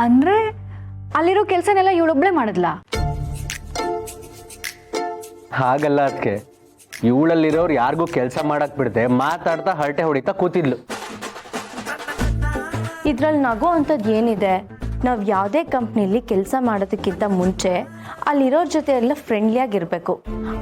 ಅಂದ್ರೆ ಅಲ್ಲಿರೋ ಕೆಲಸನೆಲ್ಲ ಇವಳೊಬ್ಳೆ ಮಾಡಿದ್ಲಾ? ಹಾಗಲ್ಲ ಅದಕ್ಕೆ, ಇವಳಲ್ಲಿರೋರು ಯಾರಿಗೂ ಕೆಲಸ ಮಾಡಕ್ ಬಿಡದೆ ಮಾತಾಡ್ತಾ ಹರಟೆ ಹೊಡಿತಾ ಕೂತಿದ್ಲು. ಇದ್ರಲ್ಲಿ ನಗೋ ಅಂಥದ್ದು ಏನಿದೆ? ನಾವು ಯಾವುದೇ ಕಂಪ್ನಿಲಿ ಕೆಲಸ ಮಾಡೋದಕ್ಕಿಂತ ಮುಂಚೆ ಅಲ್ಲಿರೋರ ಜೊತೆ ಎಲ್ಲ ಫ್ರೆಂಡ್ಲಿಯಾಗಿರಬೇಕು.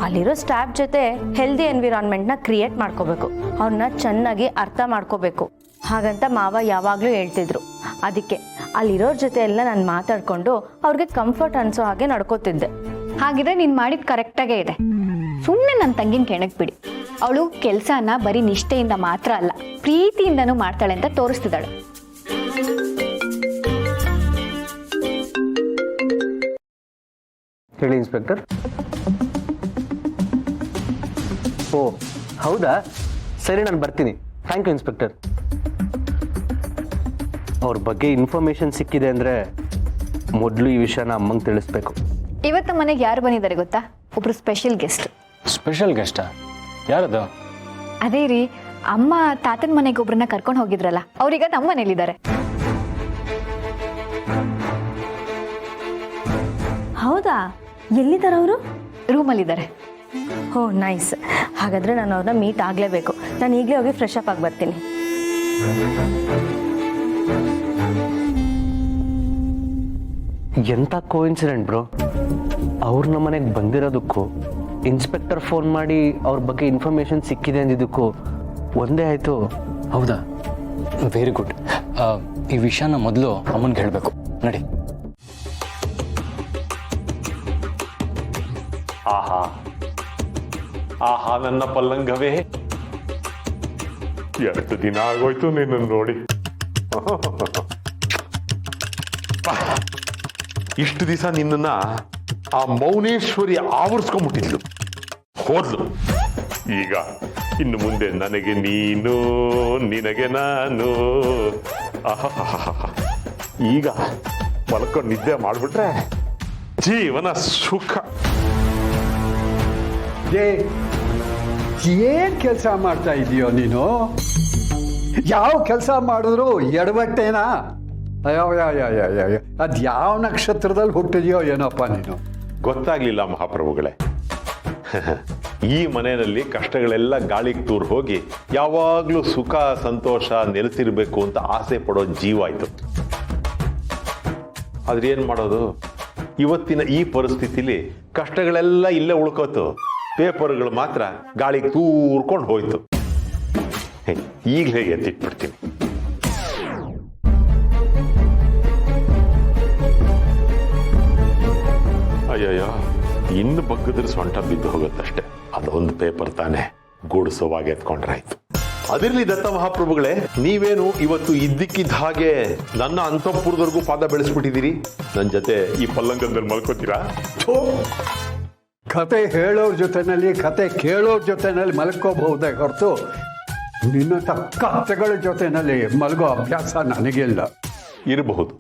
ಅಲ್ಲಿರೋ ಸ್ಟಾಫ್ ಜೊತೆ ಹೆಲ್ದಿ ಎನ್ವಿರಾನ್ಮೆಂಟ್ನ ಕ್ರಿಯೇಟ್ ಮಾಡ್ಕೋಬೇಕು. ಅವ್ರನ್ನ ಚೆನ್ನಾಗಿ ಅರ್ಥ ಮಾಡ್ಕೋಬೇಕು. ಹಾಗಂತ ಮಾವ ಯಾವಾಗಲೂ ಹೇಳ್ತಿದ್ರು. ಅದಕ್ಕೆ ಅಲ್ಲಿರೋರ ಜೊತೆ ಎಲ್ಲ ನಾನು ಮಾತಾಡಿಕೊಂಡು ಅವ್ರಿಗೆ ಕಂಫರ್ಟ್ ಅನಿಸೋ ಹಾಗೆ ನಡ್ಕೋತಿದ್ದೆ. ಹಾಗಿದ್ರೆ ನೀನು ಮಾಡಿದ ಕರೆಕ್ಟಾಗೇ ಇದೆ. ಸುಮ್ಮನೆ ನನ್ನ ತಂಗಿನ ಕೆಣಕ್ ಬಿಡಿ. ಅವಳು ಕೆಲಸನ ಬರೀ ನಿಷ್ಠೆಯಿಂದ ಮಾತ್ರ ಅಲ್ಲ, ಪ್ರೀತಿಯಿಂದನೂ ಮಾಡ್ತಾಳೆ ಅಂತ ತೋರಿಸ್ತಿದ್ದಾಳೆ. ಹೇಳಿ ಇನ್ಸ್ಪೆಕ್ಟರ್. ಓ ಹೌದಾ, ಸರಿ ನಾನು ಬರ್ತೀನಿ. Thank you inspector. ಅವ್ರ ಬಗ್ಗೆ ಇನ್ಫಾರ್ಮೇಶನ್ ಸಿಕ್ಕಿದೆ ಅಂದರೆ ಮೊದಲು ಈ ವಿಷಯನ ಅಮ್ಮಂಗೆ ತಿಳಿಸ್ಬೇಕು. ಇವತ್ತು ಮನೆಗೆ ಯಾರು ಬಂದಿದ್ದಾರೆ ಗೊತ್ತಾ? ಒಬ್ರು ಸ್ಪೆಷಲ್ ಗೆಸ್ಟ್. ಸ್ಪೆಷಲ್ ಗೆಸ್ಟಾ? ಯಾರದು? ಅದೇ ರೀ, ಅಮ್ಮ ತಾತನ ಮನೆಗೆ ಒಬ್ರನ್ನ ಕರ್ಕೊಂಡು ಹೋಗಿದ್ರಲ್ಲ, ಅವ್ರೀಗ ನಮ್ಮ ಮನೇಲಿದ್ದಾರೆ. ಹೌದಾ? ಎಲ್ಲಿದ್ದಾರೆ ಅವರು? ರೂಮಲ್ಲಿದ್ದಾರೆ. ಹೋ ನೈಸ್. ಹಾಗಾದರೆ ನಾನು ಅವ್ರನ್ನ ಮೀಟ್ ಆಗಲೇಬೇಕು. ನಾನು ಈಗಲೇ ಹೋಗಿ ಫ್ರೆಶ್ ಅಪ್ ಆಗಿ ಬರ್ತೀನಿ. ಎಂಥ ಕೋಇನ್ಸಿಡೆಂಟ್ ಬ್ರೋ. ಅವ್ರ ನಮ್ಮ ಮನೆಗೆ ಬಂದಿರೋದಕ್ಕೂ ಇನ್ಸ್ಪೆಕ್ಟರ್ ಫೋನ್ ಮಾಡಿ ಅವ್ರ ಬಗ್ಗೆ ಇನ್ಫಾರ್ಮೇಶನ್ ಸಿಕ್ಕಿದೆ ಅಂದಿದ್ದಕ್ಕೂ ಒಂದೇ ಆಯಿತು. ಹೌದಾ? Very good. ಈ ವಿಷಯನ ಮೊದಲು ಅಮ್ಮನಿಗೆ ಹೇಳಬೇಕು. ನಡಿ. ಆಹಾ ಆಹಾ ನನ್ನ ಪಲ್ಲಂಗವೇ, 2 ದಿನ ಆಗೋಯ್ತು ನಿನ್ನನ್ನು ನೋಡಿ. ಇಷ್ಟು ದಿವಸ ನಿನ್ನನ್ನ ಆ ಮೌನೇಶ್ವರಿ ಆವರಿಸ್ಕೊಂಡ್ಬಿಟ್ಟಿದ್ಲು, ಹೋದ್ಲು. ಈಗ ಇನ್ನು ಮುಂದೆ ನನಗೆ ನೀನು, ನಿನಗೆ ನಾನು. ಈಗ ಮಲ್ಕೊಂಡು ನಿದ್ದೆ ಮಾಡ್ಬಿಟ್ರೆ ಜೀವನ ಸುಖ. ಏನ್ ಕೆಲಸ ಮಾಡ್ತಾ ಇದೀಯೋ ನೀನು? ಯಾವ ಕೆಲಸ ಮಾಡಿದ್ರು ಎಡವಟ್ಟೇನಾ? ಅಯ್ಯೋ ಅದ್ ಯಾವ ನಕ್ಷತ್ರದಲ್ಲಿ ಹುಟ್ಟಿದ್ಯೋ ಏನಪ್ಪ ನೀನು? ಗೊತ್ತಾಗ್ಲಿಲ್ಲ ಮಹಾಪ್ರಭುಗಳೇ. ಈ ಮನೆಯಲ್ಲಿ ಕಷ್ಟಗಳೆಲ್ಲ ಗಾಳಿಗೆ ತೂರ್ ಹೋಗಿ ಯಾವಾಗ್ಲೂ ಸುಖ ಸಂತೋಷ ನೆಲೆಸಿರ್ಬೇಕು ಅಂತ ಆಸೆ ಪಡೋ ಜೀವ ಆಯ್ತು. ಆದ್ರೆ ಏನ್ ಮಾಡೋದು? ಇವತ್ತಿನ ಈ ಪರಿಸ್ಥಿತಿಲಿ ಕಷ್ಟಗಳೆಲ್ಲ ಇಲ್ಲೇ ಉಳ್ಕೋತು, ಪೇಪರ್ಗಳು ಮಾತ್ರ ಗಾಳಿಗೆ ತೂರ್ಕೊಂಡು ಹೋಯ್ತು. ಈಗಲೇ ಎತ್ತಿಟ್ಬಿಡ್ತೀನಿ. ಅಯ್ಯಯ್ಯೋ, ಇನ್ನು ಬಗ್ಗದ್ರ ಸೊಂಟ ಬಿದ್ದು ಹೋಗುತ್ತಷ್ಟೆ. ಅದೊಂದು ಪೇಪರ್ ತಾನೆ ಗೂಡಿಸೋವಾಗಿ ಎತ್ಕೊಂಡ್ರಾಯ್ತು. ಅದಿರ್ಲಿ ದತ್ತ ಮಹಾಪ್ರಭುಗಳೇ, ನೀವೇನು ಇವತ್ತು ಇದ್ದಕ್ಕಿದ್ದ ಹಾಗೆ ನನ್ನ ಅಂತಃಪುರದವರೆಗೂ ಪಾದ ಬೆಳೆಸ್ಬಿಟ್ಟಿದ್ದೀರಿ. ನನ್ನ ಜೊತೆ ಈ ಪಲ್ಲಂಗದಲ್ಲಿ ಮಲ್ಕೋತೀರಾ? ಕತೆ ಹೇಳೋರ್ ಜೊತೆನಲ್ಲಿ ಕತೆ ಕೇಳೋರ್ ಜೊತೆನಲ್ಲಿ ಮಲ್ಕೋಬಹುದೇ ಹೊರತು ನಿನ್ನಂಥ ಕತೆಗಳ ಜೊತೆನಲ್ಲಿ ಮಲ್ಗೋ ಅಭ್ಯಾಸ ನನಗಿಲ್ಲ. ಇರಬಹುದು,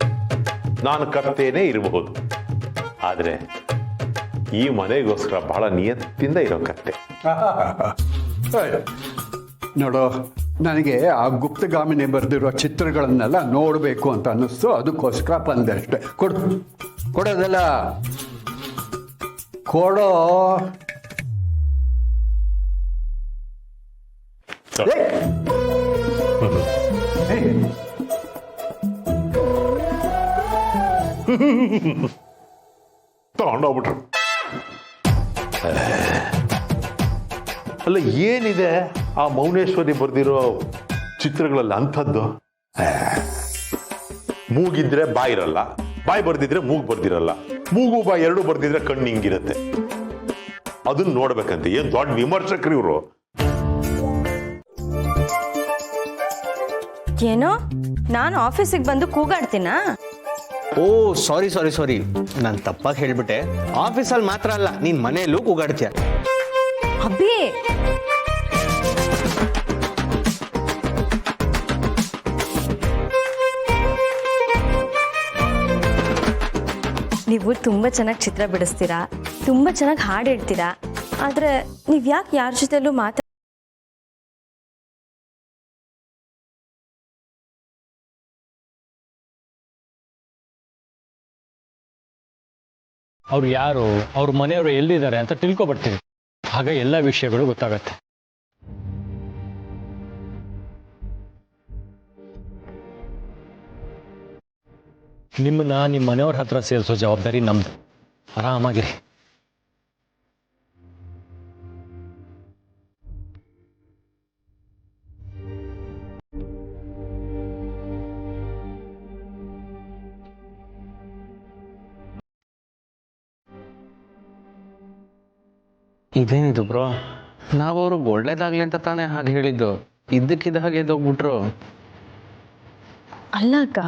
ನಾನು ಕರ್ತೇನೆ ಇರಬಹುದು. ಆದರೆ ಈ ಮನೆಗೋಸ್ಕರ ಬಹಳ ನಿಯತ್ತಿಂದ ಇರೋ ಕತ್ತೆ. ನೋಡೋ, ನನಗೆ ಆ ಗುಪ್ತಗಾಮಿನಿ ಬರೆದಿರೋ ಚಿತ್ರಗಳನ್ನೆಲ್ಲ ನೋಡಬೇಕು ಅಂತ ಅನ್ನಿಸ್ತು, ಅದಕ್ಕೋಸ್ಕರ ಬಂದೆ ಅಷ್ಟೆ. ಕೊಡೋದಲ್ಲ, ಕೊಡೋ. ತಗೊಂಡೋಗ್ಬಿಟ್ರು. ಅಲ್ಲ, ಏನಿದೆ ಆ ಮೌನೇಶ್ವರಿ ಬರ್ದಿರೋ ಚಿತ್ರಗಳಲ್ಲಿ ಅಂಥದ್ದು? ಮೂಗಿದ್ರೆ ಬಾಯಿ ಇರಲ್ಲ, ಬಾಯಿ ಬರ್ದಿದ್ರೆ ಮೂಗು ಬರ್ದಿರಲ್ಲ, ಮೂಗು ಬಾಯಿ ಎರಡು ಬರ್ದಿದ್ರೆ ಕಣ್ಣು ಹಿಂಗಿರುತ್ತೆ. ಅದನ್ನ ನೋಡ್ಬೇಕಂತ ಏನ್ ದೊಡ್ಡ ವಿಮರ್ಶಕರು ಇವರು. ಏನೋ ನಾನು ಆಫೀಸಿಗೆ ಬಂದು ಕೂಗಾಡ್ತೀನಾ? ಓ ಸಾರಿ ಸಾರಿ ಸಾರಿ, ನಾನು ತಪ್ಪಾಗಿ ಹೇಳ್ಬಿಟ್ಟೆ. ಆಫೀಸಲ್ಲಿ ಮಾತ್ರ ಅಲ್ಲ, ನೀನ್ ಮನೆಯಲ್ಲೂ ಕೂಗಾಡ್ತೀಯ. ಅಬ್ಬಿ, ನೀವು ತುಂಬ ಚೆನ್ನಾಗಿ ಚಿತ್ರ ಬಿಡಿಸ್ತೀರಾ, ತುಂಬ ಚೆನ್ನಾಗಿ ಹಾಡು ಹೇಳ್ತೀರಾ. ಆದರೆ ನೀವು ಯಾಕೆ ಯಾರ ಜೊತೆಲೂ ಅವ್ರು ಯಾರು, ಅವ್ರ ಮನೆಯವರು ಎಲ್ಲಿದ್ದಾರೆ ಅಂತ ತಿಳ್ಕೊಬರ್ತೀವಿ. ಆಗ ಎಲ್ಲ ವಿಷಯಗಳು ಗೊತ್ತಾಗತ್ತೆ. ನಿಮ್ಮನ್ನ ನಿಮ್ಮ ಮನೆಯವ್ರ ಹತ್ರ ಸೇರಿಸೋ ಜವಾಬ್ದಾರಿ ನಮ್ದು. ಆರಾಮಾಗಿರಿ. ಇದೇನಿದು ಬ್ರೋ, ನಾವು ಅವ್ರಿಗೆ ಒಳ್ಳೇದಾಗ್ಲಿ ಅಂತ ತಾನೇ ಹಾಗೆ ಹೇಳಿದ್ದು, ಇದ್ದಕ್ಕಿದ್ದ ಹಾಗೆ ಎದ್ದೋಗ್ಬಿಟ್ರು. ಅಲ್ಲ ಅಕ್ಕ,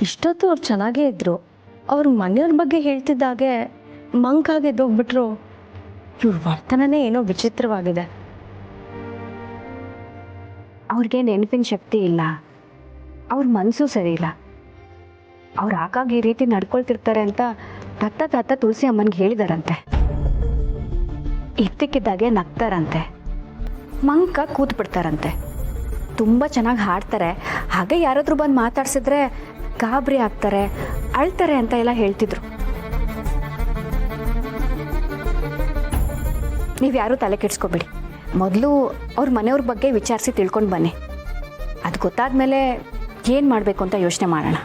ಇಷ್ಟೊತ್ತು ಅವ್ರು ಚೆನ್ನಾಗೇ ಇದ್ರು. ಅವ್ರ ಮನೆಯವ್ರ ಬಗ್ಗೆ ಹೇಳ್ತಿದ್ದಾಗೆ ಮಂಕಾಗೆ ಎದ್ದೋಗ್ಬಿಟ್ರು. ಇವ್ರ ವರ್ತನನೇ ಏನೋ ವಿಚಿತ್ರವಾಗಿದೆ. ಅವ್ರಿಗೆ ನೆನಪಿನ ಶಕ್ತಿ ಇಲ್ಲ, ಅವ್ರ ಮನಸ್ಸು ಸರಿ ಇಲ್ಲ. ಅವ್ರು ಆಗಾಗ ಈ ರೀತಿ ನಡ್ಕೊಳ್ತಿರ್ತಾರೆ ಅಂತ ತಾತ ತುಳಸಿ ಅಮ್ಮನಿಗೆ ಹೇಳಿದಾರಂತೆ. ಇದ್ದಕ್ಕಿದ್ದಾಗೆ ನಗ್ತಾರಂತೆ, ಮಂಕ ಕೂತ್ ಬಿಡ್ತಾರಂತೆ. ತುಂಬ ಚೆನ್ನಾಗಿ ಹಾಡ್ತಾರೆ. ಹಾಗೆ ಯಾರಾದರೂ ಬಂದು ಮಾತಾಡ್ಸಿದ್ರೆ ಗಾಬರಿ ಆಗ್ತಾರೆ, ಅಳ್ತಾರೆ ಅಂತ ಎಲ್ಲ ಹೇಳ್ತಿದ್ರು. ನೀವು ಯಾರೂ ತಲೆ ಕೆಡಿಸ್ಕೋಬೇಡಿ. ಮೊದಲು ಅವ್ರ ಮನೆಯವ್ರ ಬಗ್ಗೆ ವಿಚಾರಿಸಿ ತಿಳ್ಕೊಂಡು ಬನ್ನಿ. ಅದು ಗೊತ್ತಾದ್ಮೇಲೆ ಏನು ಮಾಡಬೇಕು ಅಂತ ಯೋಚನೆ ಮಾಡೋಣ.